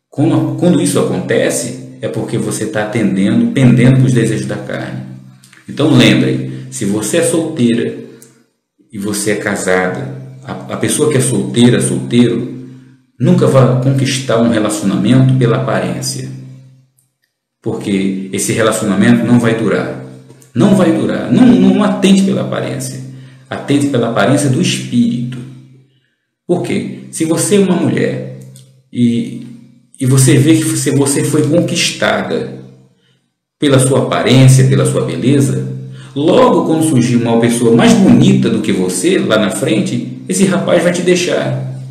Quando isso acontece, é porque você está pendendo para os desejos da carne. Então lembre, se você é solteira e você é casada, a pessoa que é solteira, solteiro, nunca vai conquistar um relacionamento pela aparência. Porque esse relacionamento não vai durar. Não vai durar. Não atente pela aparência. Atente pela aparência do espírito. Por quê? Se você é uma mulher e você vê que você foi conquistada pela sua aparência, pela sua beleza, logo quando surgir uma pessoa mais bonita do que você lá na frente, esse rapaz vai te deixar.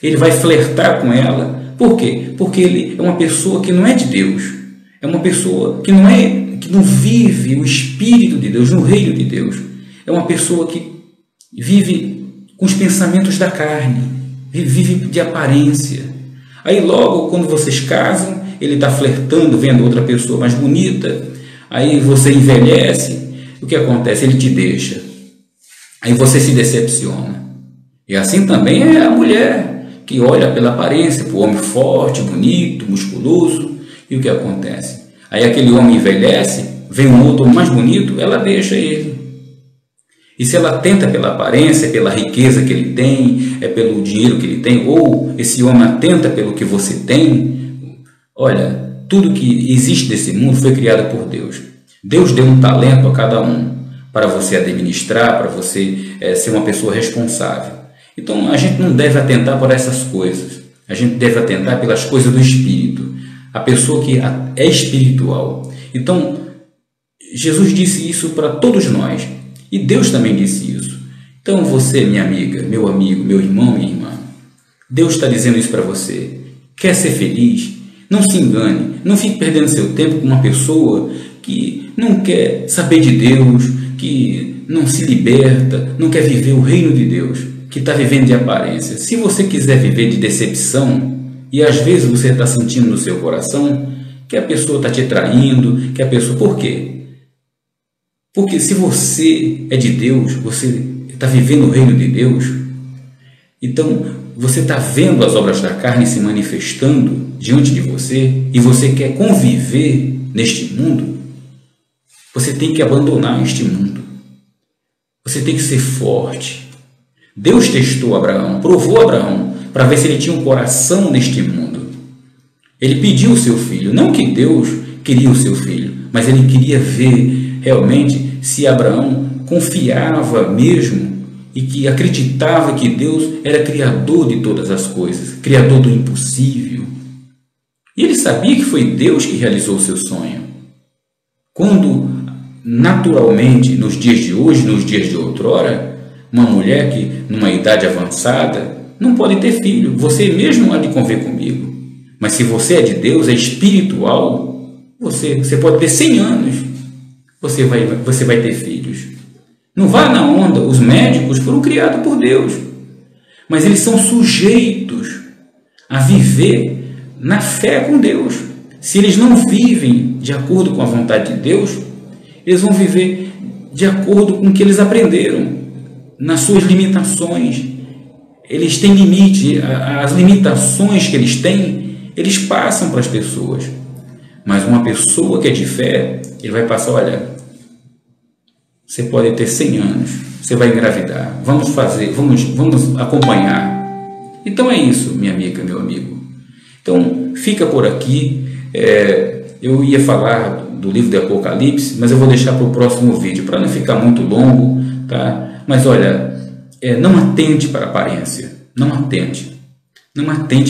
Ele vai flertar com ela. Por quê? Porque ele é uma pessoa que não é de Deus. É uma pessoa que não vive o Espírito de Deus, no reino de Deus. É uma pessoa que vive com os pensamentos da carne, vive de aparência. Aí logo, quando vocês casam, ele está flertando, vendo outra pessoa mais bonita, aí você envelhece, o que acontece? Ele te deixa. Aí você se decepciona. E assim também é a mulher, que olha pela aparência, para o homem forte, bonito, musculoso, e o que acontece? Aí aquele homem envelhece, vem um outro mais bonito, ela deixa ele. E se ela tenta pela aparência, pela riqueza que ele tem, pelo dinheiro que ele tem, ou esse homem atenta pelo que você tem, olha, tudo que existe nesse mundo foi criado por Deus. Deus deu um talento a cada um para você administrar, para você ser uma pessoa responsável. Então a gente não deve atentar por essas coisas. A gente deve atentar pelas coisas do Espírito. A pessoa que é espiritual. Então Jesus disse isso para todos nós. E Deus também disse isso. Então você, minha amiga, meu amigo, meu irmão, minha irmã, Deus está dizendo isso para você. Quer ser feliz? Não se engane. Não fique perdendo seu tempo com uma pessoa que não quer saber de Deus, que não se liberta, não quer viver o reino de Deus, que está vivendo de aparência. Se você quiser viver de decepção, e às vezes você está sentindo no seu coração que a pessoa está te traindo, que a pessoa... Por quê? Porque se você é de Deus, você está vivendo o reino de Deus, então você está vendo as obras da carne se manifestando diante de você e você quer conviver neste mundo, você tem que abandonar este mundo. Você tem que ser forte. Deus testou Abraão, provou Abraão, para ver se ele tinha um coração neste mundo. Ele pediu o seu filho, não que Deus queria o seu filho, mas ele queria ver realmente se Abraão confiava mesmo e que acreditava que Deus era criador de todas as coisas, criador do impossível. E ele sabia que foi Deus que realizou o seu sonho. Quando naturalmente, nos dias de hoje, nos dias de outrora, uma mulher que numa idade avançada não pode ter filho, você mesmo há de conver comigo. Mas se você é de Deus, é espiritual, você pode ter 100 anos, você vai ter filhos. Não vá na onda, os médicos foram criados por Deus, mas eles são sujeitos a viver na fé com Deus. Se eles não vivem de acordo com a vontade de Deus, eles vão viver de acordo com o que eles aprenderam, nas suas limitações. Eles têm limite, as limitações que eles têm, eles passam para as pessoas. Mas uma pessoa que é de fé, ele vai passar, olha, você pode ter 100 anos, você vai engravidar, vamos acompanhar. Então é isso, minha amiga, meu amigo. Então fica por aqui. Eu ia falar do livro de Apocalipse, mas eu vou deixar para o próximo vídeo, para não ficar muito longo, tá? Mas olha, não atente para a aparência, não atente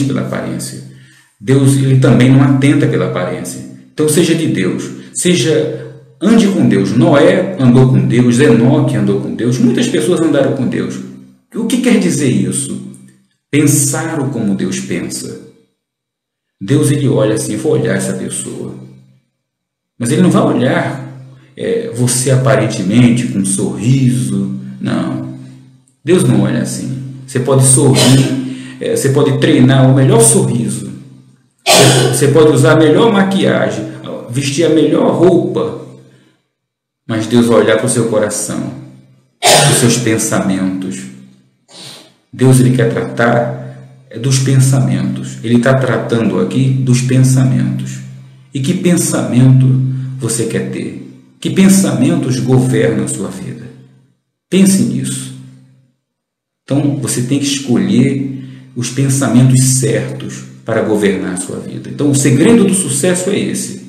pela aparência. Deus, ele também não atenta pela aparência. Então seja de Deus, ande com Deus. Noé andou com Deus, Enoque andou com Deus, muitas pessoas andaram com Deus. O que quer dizer isso? Pensaram como Deus pensa. Deus, ele olha assim, vou olhar essa pessoa, mas ele não vai olhar você aparentemente com um sorriso, não. Deus não olha assim. Você pode sorrir, você pode treinar o melhor sorriso, você pode usar a melhor maquiagem, vestir a melhor roupa, mas Deus vai olhar para o seu coração, para os seus pensamentos. Deus, ele quer tratar dos pensamentos. Ele está tratando aqui dos pensamentos. E que pensamento você quer ter? Que pensamentos governam a sua vida? Pense nisso. Então, você tem que escolher os pensamentos certos para governar a sua vida. Então, o segredo do sucesso é esse.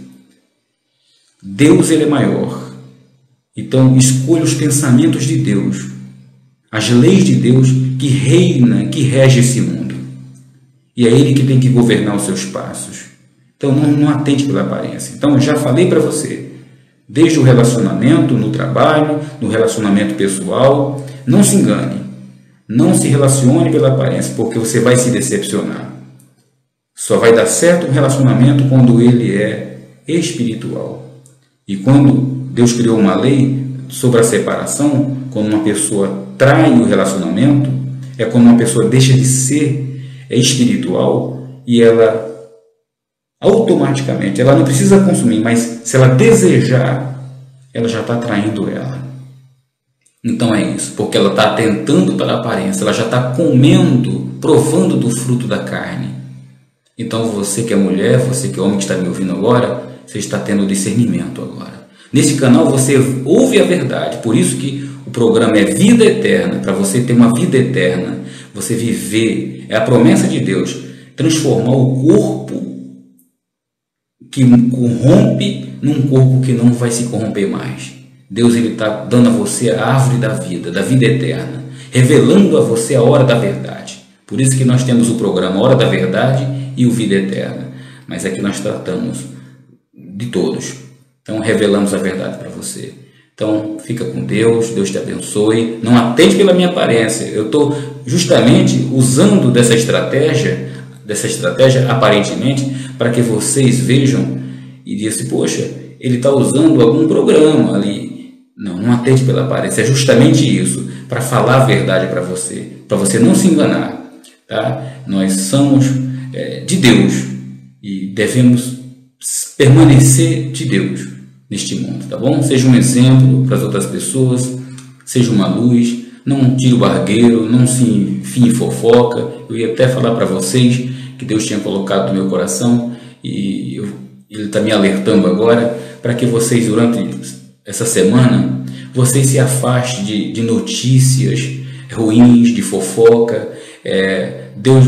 Deus, ele é maior. Então, escolha os pensamentos de Deus, as leis de Deus que reina, que rege esse mundo. E é Ele que tem que governar os seus passos. Então, não atente pela aparência. Então, já falei para você, desde o relacionamento, no trabalho, no relacionamento pessoal, não se engane. Não se relacione pela aparência, porque você vai se decepcionar. Só vai dar certo um relacionamento quando ele é espiritual. E quando Deus criou uma lei sobre a separação, quando uma pessoa trai o relacionamento, é quando uma pessoa deixa de ser espiritual e ela automaticamente, ela não precisa consumir, mas se ela desejar, ela já está traindo ela. Então é isso, porque ela está atentando pela aparência, ela já está comendo, provando do fruto da carne. Então você que é mulher, você que é homem que está me ouvindo agora, você está tendo discernimento agora. Nesse canal você ouve a verdade, por isso que o programa é Vida Eterna, para você ter uma vida eterna, você viver, é a promessa de Deus, transformar o corpo que corrompe num corpo que não vai se corromper mais. Deus, ele está dando a você a árvore da vida eterna, revelando a você a hora da verdade. Por isso que nós temos o programa Hora da Verdade e o Vida Eterna. Mas aqui nós tratamos de todos. Então revelamos a verdade para você. Então fica com Deus, Deus te abençoe. Não atende pela minha aparência. Eu estou justamente usando dessa estratégia aparentemente, para que vocês vejam e digam assim, poxa, ele está usando algum programa ali. Não atende pela aparência, é justamente isso, para falar a verdade para você não se enganar, tá? Nós somos de Deus e devemos permanecer de Deus neste mundo, tá bom? Seja um exemplo para as outras pessoas, seja uma luz, não tire o bargueiro, não se enfie em fofoca. Eu ia até falar para vocês que Deus tinha colocado no meu coração e Ele está me alertando agora para que vocês, durante essa semana, vocês se afastem de notícias ruins, de fofoca. Deus,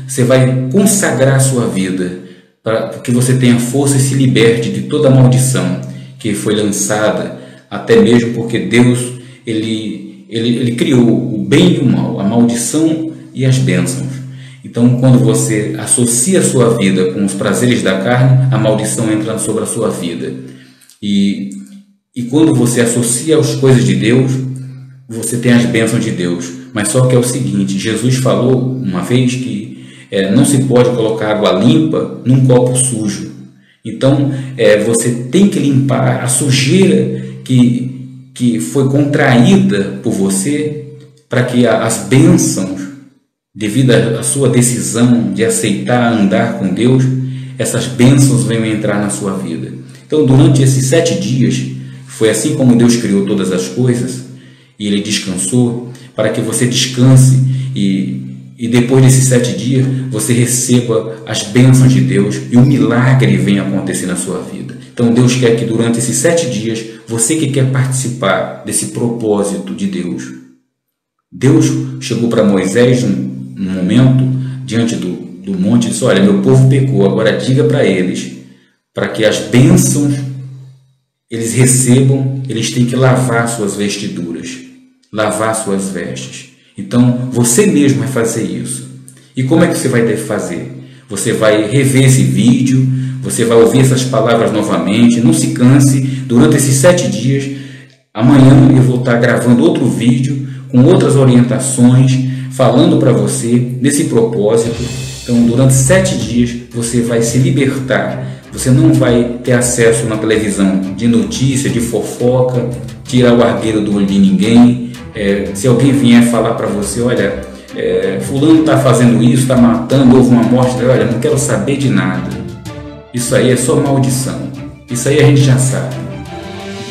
você vai consagrar a sua vida para que você tenha força e se liberte de toda a maldição que foi lançada, até mesmo porque Deus ele criou o bem e o mal, a maldição e as bênçãos. Então, quando você associa a sua vida com os prazeres da carne, a maldição entra sobre a sua vida. E quando você associa as coisas de Deus, você tem as bênçãos de Deus. Mas só que é o seguinte, Jesus falou uma vez que não se pode colocar água limpa num copo sujo. Então, você tem que limpar a sujeira que foi contraída por você, para que as bênçãos, devido à sua decisão de aceitar andar com Deus, essas bênçãos venham entrar na sua vida. Então, durante esses 7 dias, foi assim como Deus criou todas as coisas, e Ele descansou, para que você descanse e depois desses 7 dias você receba as bênçãos de Deus e o milagre venha acontecer na sua vida. Então Deus quer que durante esses 7 dias, você que quer participar desse propósito de Deus, Deus chegou para Moisés num momento, diante do monte, e disse: olha, meu povo pecou, agora diga para eles, para que as bênçãos eles recebam, eles têm que lavar suas vestiduras, lavar suas vestes. Então, você mesmo vai fazer isso. E como é que você vai fazer? Você vai rever esse vídeo, você vai ouvir essas palavras novamente, não se canse, durante esses 7 dias. Amanhã eu vou estar gravando outro vídeo, com outras orientações, falando para você desse propósito. Então, durante 7 dias, você vai se libertar. Você não vai ter acesso na televisão de notícia, de fofoca, tirar o argueiro do olho de ninguém. Se alguém vier falar para você: olha, fulano está fazendo isso, está matando, houve uma morte, olha, não quero saber de nada. Isso aí é só maldição. Isso aí a gente já sabe.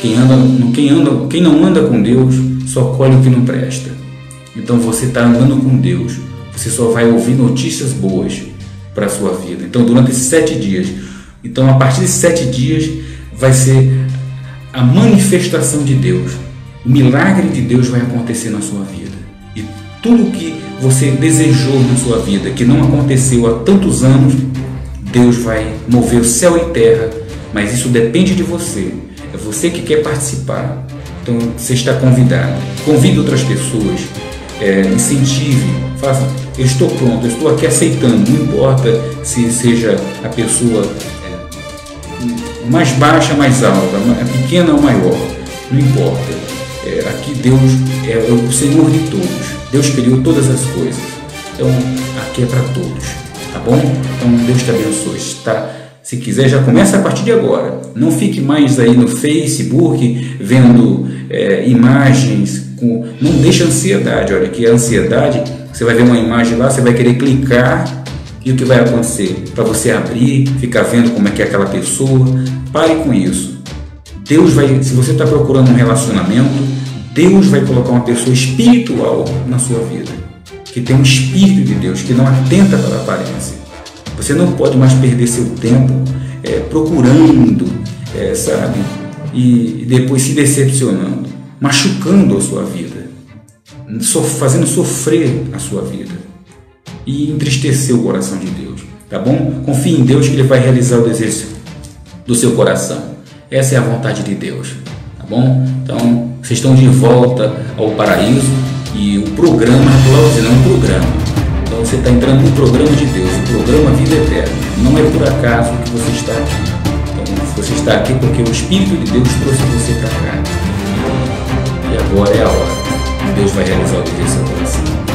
Quem não anda com Deus só colhe o que não presta. Então você está andando com Deus, você só vai ouvir notícias boas para a sua vida. Então, durante esses 7 dias, então a partir desses 7 dias vai ser a manifestação de Deus. O milagre de Deus vai acontecer na sua vida. E tudo que você desejou na sua vida, que não aconteceu há tantos anos, Deus vai mover o céu e terra, mas isso depende de você. É você que quer participar. Então você está convidado. Convide outras pessoas, incentive, faça. Eu estou pronto, eu estou aqui aceitando, não importa se seja a pessoa mais baixa, mais alta, pequena ou maior, não importa. Aqui Deus é o Senhor de todos. Deus criou todas as coisas. Então aqui é para todos, tá bom? Então Deus te abençoe, tá? Se quiser, já começa a partir de agora. Não fique mais aí no Facebook vendo imagens. Não deixa ansiedade. Olha, que a ansiedade, você vai ver uma imagem lá, você vai querer clicar, e o que vai acontecer? Para você abrir, ficar vendo como é que é aquela pessoa. Pare com isso. Deus vai, se você está procurando um relacionamento, Deus vai colocar uma pessoa espiritual na sua vida, que tem um Espírito de Deus, que não atenta para a aparência. Você não pode mais perder seu tempo procurando, sabe? E depois se decepcionando, machucando a sua vida, fazendo sofrer a sua vida e entristecer o coração de Deus, tá bom? Confie em Deus que Ele vai realizar o desejo do seu coração. Essa é a vontade de Deus, tá bom? Então, vocês estão de volta ao paraíso e o programa, não é um programa. Então, você está entrando no programa de Deus, o programa Vida Eterna. Não é por acaso que você está aqui. Então, você está aqui porque o Espírito de Deus trouxe você para cá. E agora é a hora. Deus vai realizar o desejo do seu coração.